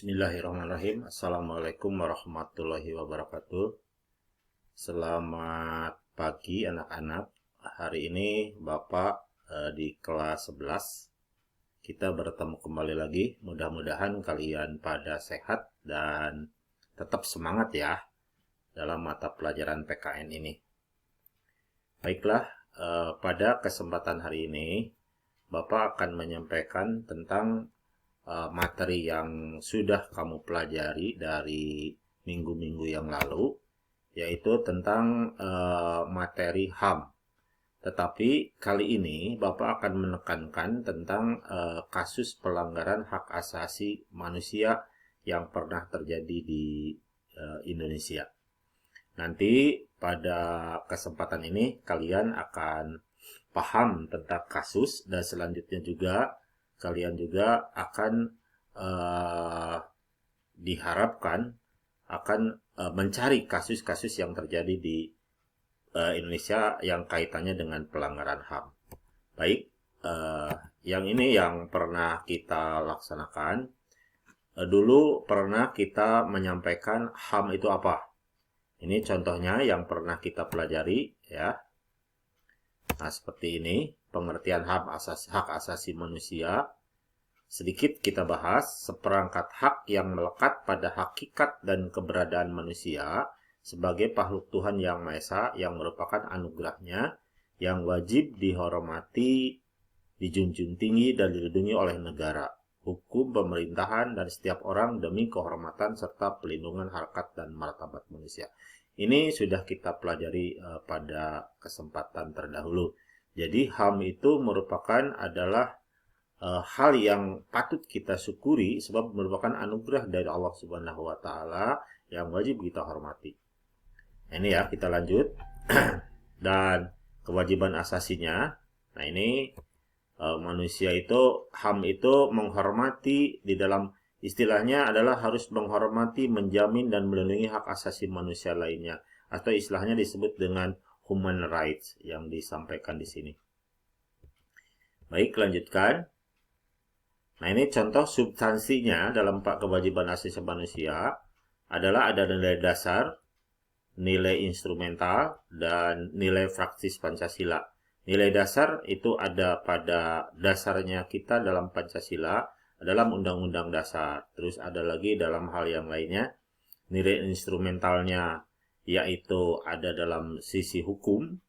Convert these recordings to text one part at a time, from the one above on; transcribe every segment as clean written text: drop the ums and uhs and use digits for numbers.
Bismillahirrahmanirrahim. Assalamualaikum warahmatullahi wabarakatuh. Selamat pagi anak-anak. Hari ini Bapak di kelas 11. Kita bertemu kembali lagi. Mudah-mudahan kalian pada sehat dan tetap semangat ya dalam mata pelajaran PKN ini. Baiklah, pada kesempatan hari ini Bapak akan menyampaikan tentang materi yang sudah kamu pelajari dari minggu-minggu yang lalu, yaitu tentang materi HAM. Tetapi kali ini Bapak akan menekankan tentang kasus pelanggaran hak asasi manusia yang pernah terjadi di Indonesia. Nanti pada kesempatan ini kalian akan paham tentang kasus dan selanjutnya juga kalian juga akan diharapkan akan mencari kasus-kasus yang terjadi di Indonesia yang kaitannya dengan pelanggaran HAM. Baik, yang ini yang pernah kita laksanakan. Dulu pernah kita menyampaikan HAM itu apa. Ini contohnya yang pernah kita pelajari ya. Nah, seperti ini, pengertian hak asasi manusia. Sedikit kita bahas seperangkat hak yang melekat pada hakikat dan keberadaan manusia sebagai makhluk Tuhan Yang Maha Esa yang merupakan anugerahnya yang wajib dihormati, dijunjung tinggi dan dilindungi oleh negara, hukum, pemerintahan, dan setiap orang demi kehormatan serta pelindungan harkat dan martabat manusia. Ini sudah kita pelajari pada kesempatan terdahulu. Jadi HAM itu adalah hal yang patut kita syukuri sebab merupakan anugerah dari Allah Subhanahu wa taala yang wajib kita hormati. Ini ya, kita lanjut. Dan kewajiban asasinya. Nah, ini manusia itu HAM itu menghormati di dalam istilahnya adalah harus menghormati, menjamin dan melindungi hak asasi manusia lainnya atau istilahnya disebut dengan human rights yang disampaikan di sini. Baik, lanjutkan. Nah, ini contoh substansinya dalam kewajiban asasi manusia adalah ada nilai dasar, nilai instrumental, dan nilai praktis Pancasila. Nilai dasar itu ada pada dasarnya kita dalam Pancasila, dalam Undang-Undang Dasar. Terus ada lagi dalam hal yang lainnya. Nilai instrumentalnya yaitu ada dalam sisi hukum,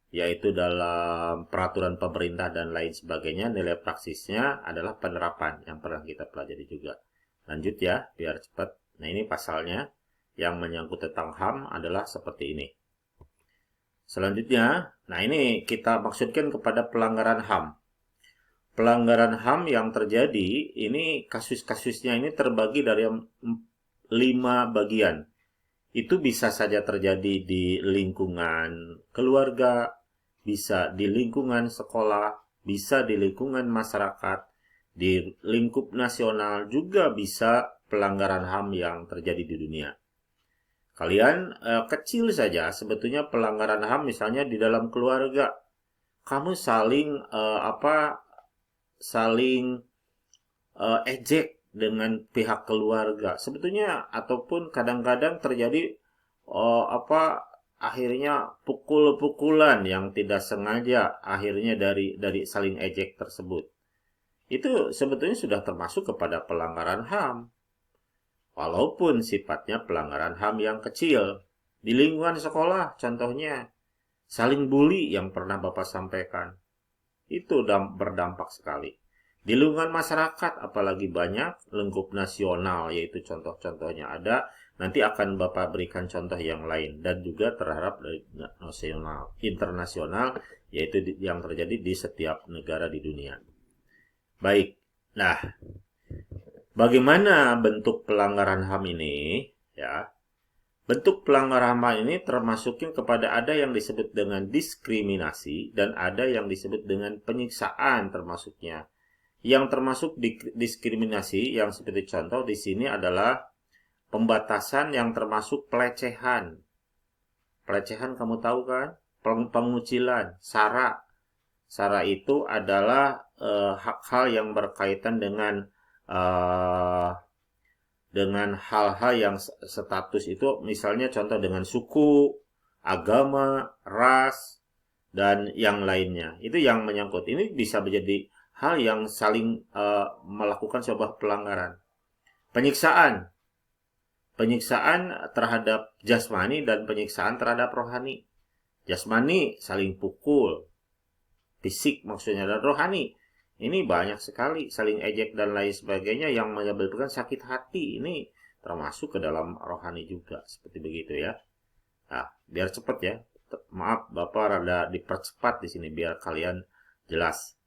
yaitu dalam peraturan pemerintah dan lain sebagainya. Nilai praksisnya adalah penerapan yang pernah kita pelajari juga. Lanjut ya, biar cepat. Nah, ini pasalnya yang menyangkut tentang HAM adalah seperti ini. Selanjutnya, nah ini kita maksudkan kepada pelanggaran HAM. Pelanggaran HAM yang terjadi, ini kasus-kasusnya ini terbagi dari 5 bagian. Itu bisa saja terjadi di lingkungan keluarga, bisa di lingkungan sekolah, bisa di lingkungan masyarakat, di lingkup nasional, juga bisa pelanggaran HAM yang terjadi di dunia. Kalian kecil saja sebetulnya pelanggaran HAM misalnya di dalam keluarga. Kamu saling ejek dengan pihak keluarga. Sebetulnya ataupun kadang-kadang terjadi akhirnya pukul-pukulan yang tidak sengaja akhirnya dari saling ejek tersebut. Itu sebetulnya sudah termasuk kepada pelanggaran HAM. Walaupun sifatnya pelanggaran HAM yang kecil. Di lingkungan sekolah contohnya saling bully yang pernah Bapak sampaikan. Itu berdampak sekali. Di lingkungan masyarakat apalagi banyak, lingkup nasional yaitu contoh-contohnya ada, nanti akan Bapak berikan contoh yang lain dan juga terhadap dari nasional, internasional yaitu yang terjadi di setiap negara di dunia. Baik. Nah, bagaimana bentuk pelanggaran HAM ini? Ya. Bentuk pelanggaran HAM ini termasuknya kepada ada yang disebut dengan diskriminasi dan ada yang disebut dengan penyiksaan termasuknya. Yang termasuk diskriminasi yang seperti contoh di sini adalah pembatasan yang termasuk pelecehan. Pelecehan kamu tahu kan? Pengucilan, sara. Sara itu adalah hal yang berkaitan dengan dengan hal-hal yang status itu, misalnya contoh dengan suku, agama, ras, dan yang lainnya. Itu yang menyangkut. Ini bisa menjadi hal yang saling melakukan sebuah pelanggaran. Penyiksaan. Penyiksaan terhadap jasmani dan penyiksaan terhadap rohani. Jasmani saling pukul, fisik maksudnya, dan rohani ini banyak sekali saling ejek dan lain sebagainya yang menyebabkan sakit hati. Ini termasuk ke dalam rohani juga, seperti begitu ya. Nah, biar cepat ya. Maaf, Bapak rada dipercepat di sini biar kalian jelas.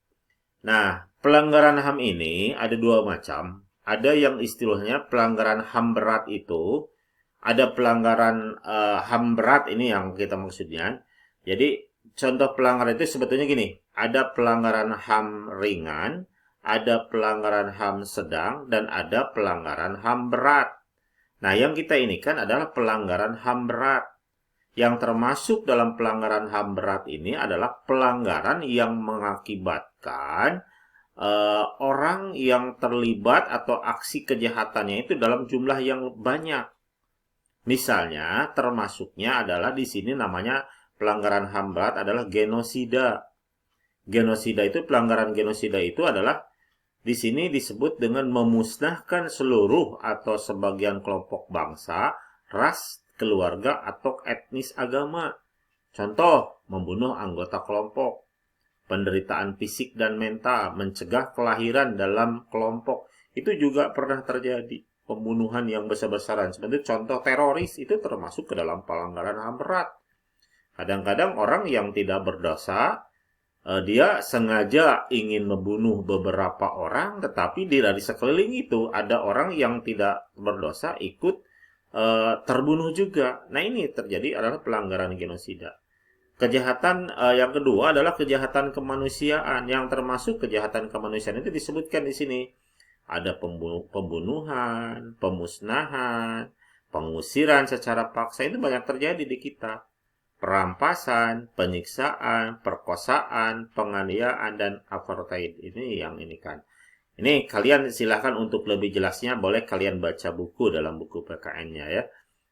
Nah, pelanggaran HAM ini ada dua macam. Ada yang istilahnya pelanggaran HAM berat itu. Ada pelanggaran HAM berat ini yang kita maksudnya. Jadi, contoh pelanggaran itu sebetulnya gini. Ada pelanggaran HAM ringan, ada pelanggaran HAM sedang, dan ada pelanggaran HAM berat. Nah, yang kita ini kan adalah pelanggaran HAM berat. Yang termasuk dalam pelanggaran HAM berat ini adalah pelanggaran yang mengakibatkan orang yang terlibat atau aksi kejahatannya itu dalam jumlah yang banyak. Misalnya, termasuknya adalah di sini namanya pelanggaran HAM berat adalah genosida. Genosida itu, pelanggaran genosida itu adalah di sini disebut dengan memusnahkan seluruh atau sebagian kelompok bangsa, ras, keluarga, atau etnis agama. Contoh, membunuh anggota kelompok, penderitaan fisik dan mental, mencegah kelahiran dalam kelompok. Itu juga pernah terjadi. Pembunuhan yang besar-besaran. Seperti contoh teroris itu termasuk ke dalam pelanggaran HAM berat. Kadang-kadang orang yang tidak berdosa, dia sengaja ingin membunuh beberapa orang, tetapi dari sekeliling itu ada orang yang tidak berdosa ikut terbunuh juga. Nah, ini terjadi adalah pelanggaran genosida. Kejahatan yang kedua adalah kejahatan kemanusiaan, yang termasuk kejahatan kemanusiaan itu disebutkan di sini. Ada pembunuhan, pemusnahan, pengusiran secara paksa, itu banyak terjadi di kita. Perampasan, penyiksaan, perkosaan, penganiayaan, dan apartheid. Ini yang ini kan. Ini kalian silahkan untuk lebih jelasnya boleh kalian baca buku dalam buku PKN-nya ya.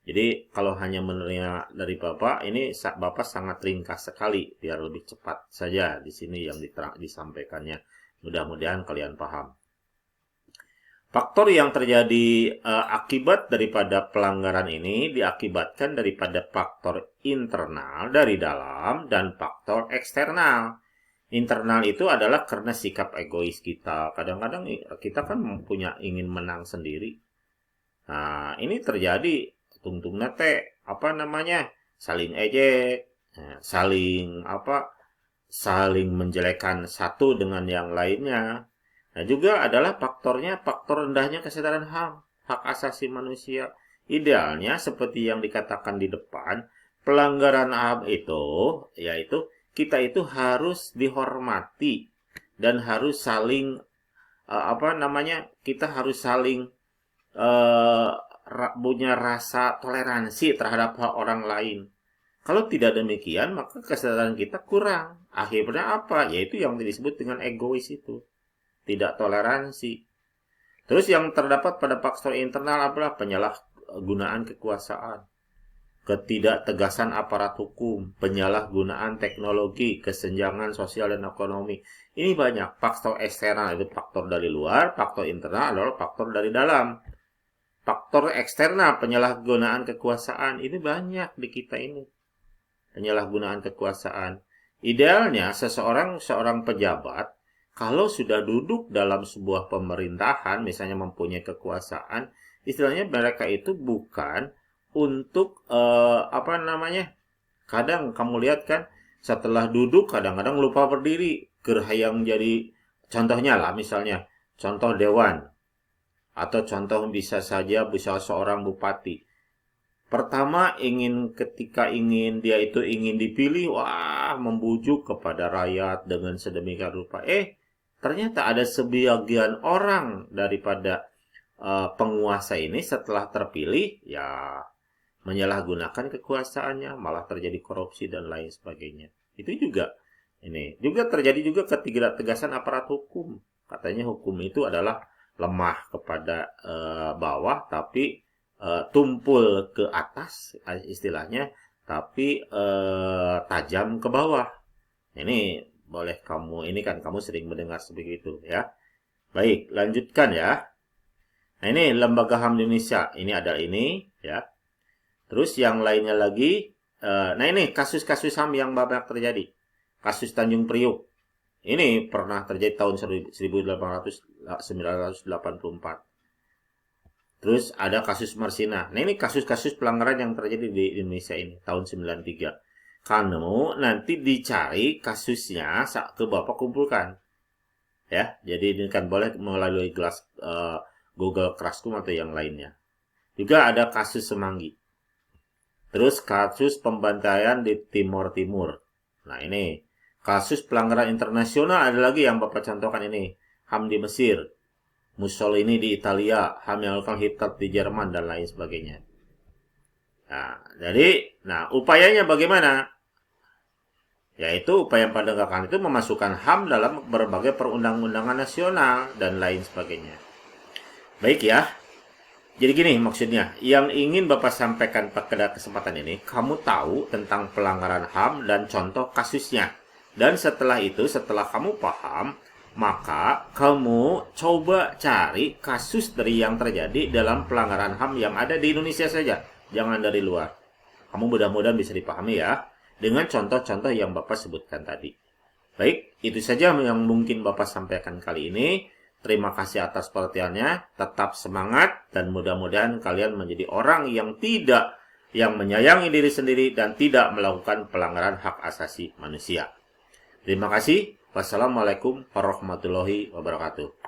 Jadi kalau hanya menerima dari Bapak, ini Bapak sangat ringkas sekali biar lebih cepat saja di sini yang disampaikannya. Mudah-mudahan kalian paham. Faktor yang terjadi akibat daripada pelanggaran ini diakibatkan daripada faktor internal dari dalam dan faktor eksternal. Internal itu adalah karena sikap egois kita. Kadang-kadang kita kan punya ingin menang sendiri. Nah, ini terjadi tungtungna teh apa namanya? Saling ejek, saling menjelekan satu dengan yang lainnya. Nah, juga adalah faktornya faktor rendahnya kesadaran HAM, hak asasi manusia. Idealnya seperti yang dikatakan di depan, pelanggaran HAM itu yaitu kita itu harus dihormati dan harus saling kita harus saling punya rasa toleransi terhadap hak orang lain. Kalau tidak demikian, maka kesadaran kita kurang. Akhirnya apa? Yaitu yang disebut dengan egois itu. Tidak toleransi. Terus yang terdapat pada faktor internal adalah penyalahgunaan kekuasaan, ketidaktegasan aparat hukum, penyalahgunaan teknologi, kesenjangan sosial dan ekonomi. Ini banyak. Faktor eksternal itu faktor dari luar, faktor internal adalah faktor dari dalam. Faktor eksternal penyalahgunaan kekuasaan ini banyak di kita ini. Penyalahgunaan kekuasaan. Idealnya seorang pejabat kalau sudah duduk dalam sebuah pemerintahan, misalnya mempunyai kekuasaan, istilahnya mereka itu bukan untuk kadang kamu lihat kan, setelah duduk kadang-kadang lupa berdiri, gerhayang jadi, contohnya lah misalnya, contoh dewan, atau contoh bisa seorang bupati. Pertama ketika dia itu ingin dipilih, wah membujuk kepada rakyat dengan sedemikian rupa. Ternyata ada sebagian orang daripada penguasa ini setelah terpilih, ya menyalahgunakan kekuasaannya, malah terjadi korupsi dan lain sebagainya. Itu juga terjadi juga ketidaktegasan aparat hukum. Katanya hukum itu adalah lemah kepada bawah, tapi tumpul ke atas istilahnya, tapi tajam ke bawah. Ini boleh kamu, ini kan kamu sering mendengar seperti itu ya. Baik, lanjutkan ya. Nah ini Lembaga HAM Indonesia, ini ada ini ya. Terus yang lainnya lagi, nah ini kasus-kasus HAM yang banyak terjadi. Kasus Tanjung Priuk, ini pernah terjadi tahun 1984. Terus ada kasus Marsina. Nah ini kasus-kasus pelanggaran yang terjadi di Indonesia ini tahun 93. Kamu nanti dicari kasusnya ke Bapak kumpulkan. Ya, jadi ini kan boleh melalui Google Classroom atau yang lainnya. Juga ada kasus Semanggi. Terus kasus pembantaian di Timur Timur. Nah ini kasus pelanggaran internasional ada lagi yang Bapak contohkan ini. HAM di Mesir, Mussolini di Italia, HAM yang melakukan Hitler di Jerman dan lain sebagainya. Nah, jadi, upayanya bagaimana? Yaitu upaya penegakan itu memasukkan HAM dalam berbagai perundang-undangan nasional dan lain sebagainya. Baik ya. Jadi gini maksudnya, yang ingin Bapak sampaikan pada kesempatan ini, kamu tahu tentang pelanggaran HAM dan contoh kasusnya. Dan setelah itu, setelah kamu paham, maka kamu coba cari kasus dari yang terjadi dalam pelanggaran HAM yang ada di Indonesia saja. Jangan dari luar. Kamu mudah-mudahan bisa dipahami ya, dengan contoh-contoh yang Bapak sebutkan tadi. Baik, itu saja yang mungkin Bapak sampaikan kali ini. Terima kasih atas perhatiannya, tetap semangat, dan mudah-mudahan kalian menjadi orang yang menyayangi diri sendiri dan tidak melakukan pelanggaran hak asasi manusia. Terima kasih. Wassalamualaikum warahmatullahi wabarakatuh.